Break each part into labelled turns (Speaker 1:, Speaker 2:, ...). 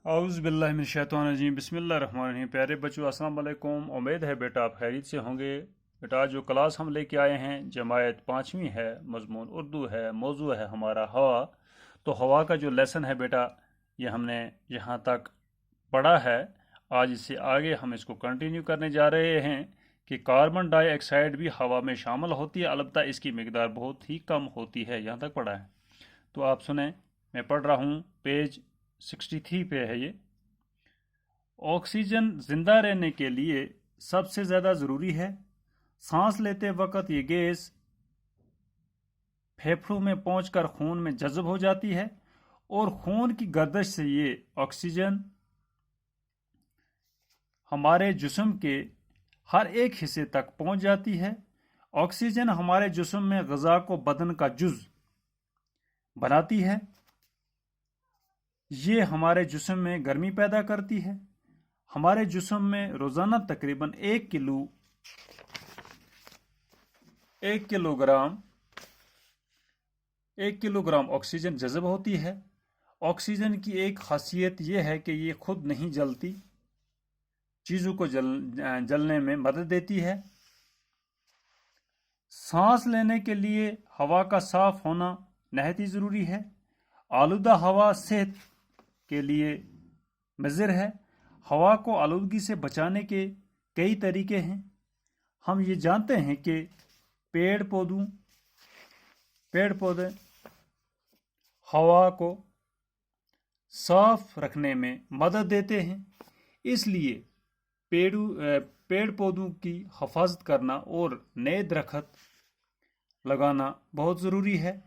Speaker 1: औज़ु बिल्लाहि मिनश शैतानिर रजीम बिस्मिल्लाहिर रहमानिर रहीम। प्यारे बच्चों, अस्सलाम वालेकुम। उम्मीद है बेटा आप खैरियत से होंगे। बेटा आज जो क्लास हम लेके आए हैं जमायत पाँचवीं है, मज़मून उर्दू है, मौजू है हमारा हवा। तो हवा का जो लेसन है बेटा, ये हमने यहाँ तक पढ़ा है। आज इससे आगे हम इसको कंटिन्यू करने जा रहे हैं कि कार्बन डाइऑक्साइड भी हवा में शामिल होती है, अलबत्ता इसकी मिकदार बहुत ही कम होती है। यहाँ तक पढ़ा है तो आप सुने, मैं पढ़ रहा हूँ, पेज 63 पे है ये। ऑक्सीजन जिंदा रहने के लिए सबसे ज़्यादा ज़रूरी है। सांस लेते वक्त ये गैस फेफड़ों में पहुंचकर खून में जज़ब हो जाती है और खून की गर्दिश से ये ऑक्सीजन हमारे जिस्म के हर एक हिस्से तक पहुंच जाती है। ऑक्सीजन हमारे जिस्म में ग़िज़ा को बदन का जुज़ बनाती है। ये हमारे जिस्म में गर्मी पैदा करती है। हमारे जिस्म में रोज़ाना तकरीबन 1 किलोग्राम ऑक्सीजन जज़ब होती है। ऑक्सीजन की एक खासियत यह है कि ये खुद नहीं जलती, चीज़ों को जलने में मदद देती है। सांस लेने के लिए हवा का साफ होना नहायत ही ज़रूरी है। आलूदा हवा सेहत के लिए मुज़िर है। हवा को आलूदगी से बचाने के कई तरीके हैं। हम ये जानते हैं कि पेड़ पौधे हवा को साफ रखने में मदद देते हैं, इसलिए पेड़ पौधों की हिफाजत करना और नए दरख्त लगाना बहुत ज़रूरी है।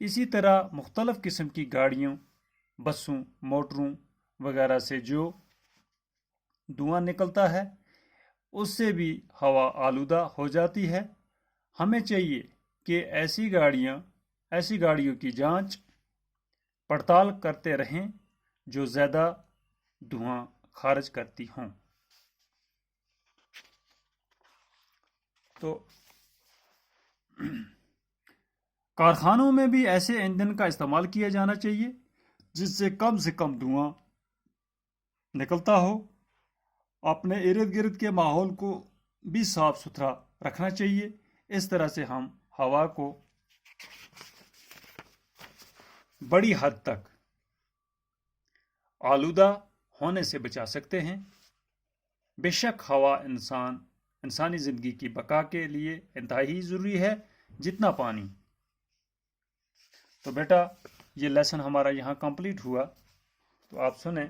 Speaker 1: इसी तरह मुख्तलिफ़ किस्म की गाड़ियों, बसों, मोटरों वगैरह से जो धुआं निकलता है उससे भी हवा आलूदा हो जाती है। हमें चाहिए कि ऐसी गाड़ियों की जांच पड़ताल करते रहें जो ज़्यादा धुआं खारिज करती हों। तो कारखानों में भी ऐसे ईंधन का इस्तेमाल किया जाना चाहिए जिससे कम से कम धुआं निकलता हो। अपने इर्द गिर्द के माहौल को भी साफ सुथरा रखना चाहिए। इस तरह से हम हवा को बड़ी हद तक आलूदा होने से बचा सकते हैं। बेशक हवा इंसानी ज़िंदगी की बका के लिए इंतहाई ज़रूरी है जितना पानी। तो बेटा ये लेसन हमारा यहाँ कंप्लीट हुआ, तो आप सुने।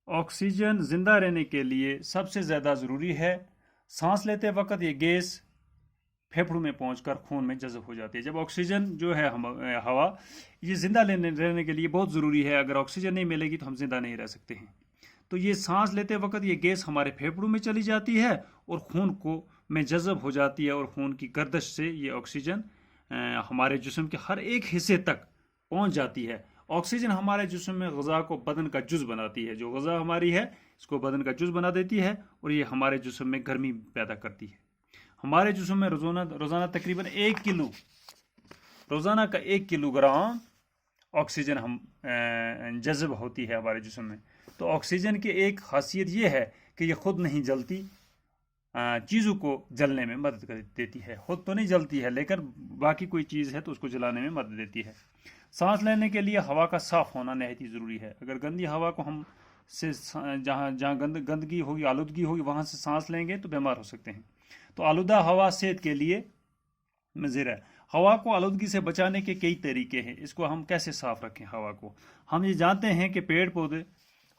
Speaker 1: ऑक्सीजन जिंदा रहने के लिए सबसे ज़्यादा ज़रूरी है। सांस लेते वक्त ये गैस फेफड़ों में पहुंचकर खून में जज़ब हो जाती है। जब ऑक्सीजन जो है हवा ये जिंदा रहने के लिए बहुत ज़रूरी है। अगर ऑक्सीजन नहीं मिलेगी तो हम जिंदा नहीं रह सकते हैं। तो ये सांस लेते वक्त ये गैस हमारे फेफड़ों में चली जाती है और खून को में जज़ब हो जाती है और खून की गर्दिश से ये ऑक्सीजन हमारे जिस्म के हर एक हिस्से तक पहुंच जाती है। ऑक्सीजन हमारे जिस्म में ग़िज़ा को बदन का जुज़ बनाती है। जो ग़िज़ा हमारी है इसको बदन का जुज़ बना देती है और ये हमारे जिस्म में गर्मी पैदा करती है। हमारे जिस्म में रोज़ाना तकरीबन 1 किलोग्राम ऑक्सीजन हम जज़ब होती है हमारे जिस्म में। तो ऑक्सीजन की एक खासियत ये है कि ये खुद नहीं जलती, चीज़ों को जलने में मदद देती है। खुद तो नहीं जलती है लेकिन बाकी कोई चीज़ है तो उसको जलाने में मदद देती है। सांस लेने के लिए हवा का साफ होना नहायत ही ज़रूरी है। अगर गंदी हवा को हम से जहाँ गंदगी होगी, आलूदगी होगी, वहाँ से सांस लेंगे तो बीमार हो सकते हैं। तो आलूदा हवा सेहत के लिए मुज़िर है। हवा को आलूदगी से बचाने के कई तरीके हैं। इसको हम कैसे साफ रखें हवा को? हम ये जानते हैं कि पेड़ पौधे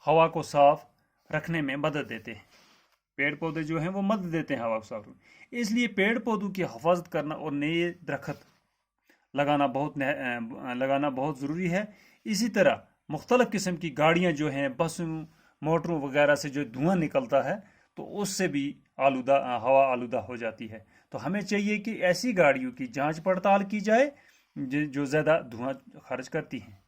Speaker 1: हवा को साफ रखने में मदद देते हैं। पेड़ पौधे जो हैं वो मदद देते हैं हवा को साफ रखने। इसलिए पेड़ पौधों की हिफाजत करना और नए दरख्त लगाना बहुत ज़रूरी है। इसी तरह मुख्तलिफ़ किस्म की गाड़ियाँ जो हैं, बसों, मोटरों वगैरह से जो धुआं निकलता है तो उससे भी हवा आलूदा हो जाती है। तो हमें चाहिए कि ऐसी गाड़ियों की जांच पड़ताल की जाए जो ज़्यादा धुआं खारिज करती हैं।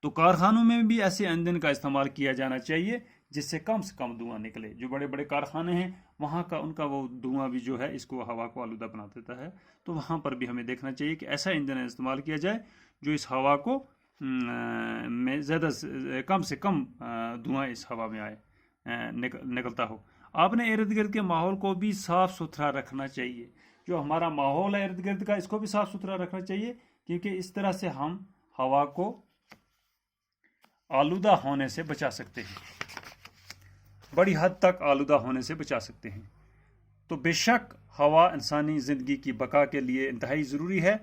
Speaker 1: تو کارخانوں میں بھی ایسے ایندھن کا استعمال کیا جانا چاہیے جس سے کم دھواں نکلے. جو بڑے بڑے کارخانے ہیں وہاں کا ان کا وہ دھواں بھی جو ہے اس کو ہوا کو آلودہ بنا دیتا ہے. تو وہاں پر بھی ہمیں دیکھنا چاہیے کہ ایسا ایندھن استعمال کیا جائے جو اس ہوا کو میں کم سے کم دھواں اس ہوا میں آئے نکلتا ہو. آپ نے ارد گرد کے ماحول کو بھی صاف ستھرا رکھنا چاہیے. جو ہمارا ماحول ہے ارد گرد کا اس کو بھی صاف ستھرا رکھنا چاہیے کیونکہ اس طرح سے ہم ہوا کو آلودہ ہونے سے بچا سکتے ہیں, بڑی حد تک آلودہ ہونے سے بچا سکتے ہیں. تو بے شک ہوا انسانی زندگی کی بقا کے لیے انتہائی ضروری ہے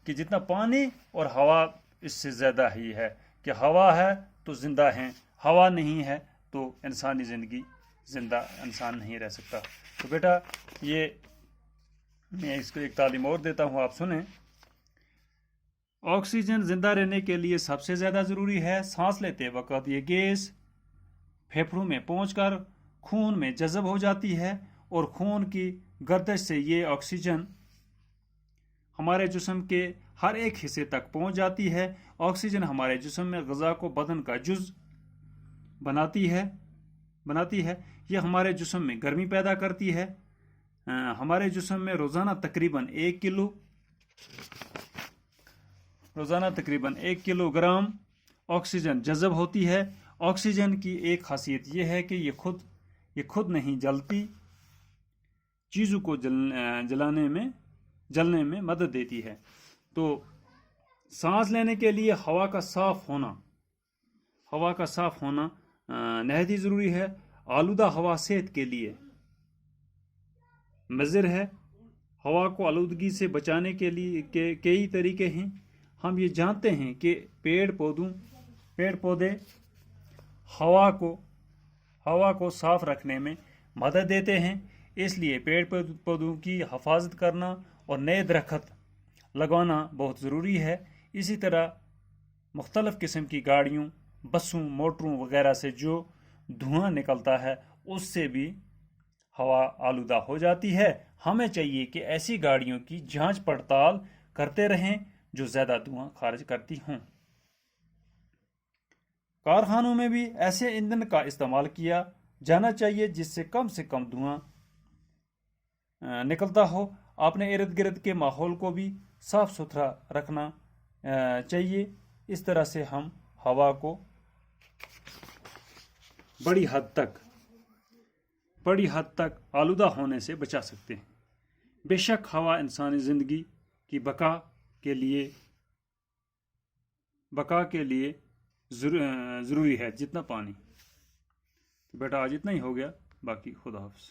Speaker 1: جتنا پانی اور ہوا اس سے زیادہ ہی ہے کہ ہوا ہے تو زندہ ہیں, ہوا نہیں ہے تو انسانی زندگی زندہ انسان نہیں رہ سکتا. تو بیٹا یہ میں اس کو ایک تعلیم اور دیتا ہوں, آپ سنیں. آکسیجن زندہ رہنے کے لیے سب سے زیادہ ضروری ہے. سانس لیتے وقت یہ گیس پھیپھڑوں میں پہنچ کر خون میں جذب ہو جاتی ہے اور خون کی گردش سے یہ آکسیجن ہمارے جسم کے ہر ایک حصے تک پہنچ جاتی ہے. آکسیجن ہمارے جسم میں غذا کو بدن کا جز بناتی ہے. یہ ہمارے جسم میں گرمی پیدا کرتی ہے. ہمارے جسم میں روزانہ تقریباً 1 کلو گرام آکسیجن جذب ہوتی ہے. آکسیجن کی ایک خاصیت یہ ہے کہ یہ خود نہیں جلتی, چیزوں کو جلنے میں مدد دیتی ہے. تو سانس لینے کے لیے ہوا کا صاف ہونا نہایت ہی ضروری ہے. آلودہ ہوا صحت کے لیے مضر ہے. ہوا کو آلودگی سے بچانے کے لیے کئی طریقے ہیں. ہم یہ جانتے ہیں کہ پیڑ پودے ہوا کو صاف رکھنے میں مدد دیتے ہیں. اس لیے پیڑ پودوں کی حفاظت کرنا اور نئے درخت لگانا بہت ضروری ہے. اسی طرح مختلف قسم کی گاڑیوں, بسوں, موٹروں وغیرہ سے جو دھواں نکلتا ہے اس سے بھی ہوا آلودہ ہو جاتی ہے. ہمیں چاہیے کہ ایسی گاڑیوں کی جانچ پڑتال کرتے رہیں جو زیادہ دھواں خارج کرتی ہوں. کارخانوں میں بھی ایسے ایندھن کا استعمال کیا جانا چاہیے جس سے کم دھواں نکلتا ہو. آپ نے ارد گرد کے ماحول کو بھی صاف ستھرا رکھنا چاہیے. اس طرح سے ہم ہوا کو بڑی حد تک آلودہ ہونے سے بچا سکتے ہیں. بے شک ہوا انسانی زندگی کی بقا کے لیے ضروری ہے جتنا پانی. بیٹا آج اتنا ہی ہو گیا, باقی خدا حافظ.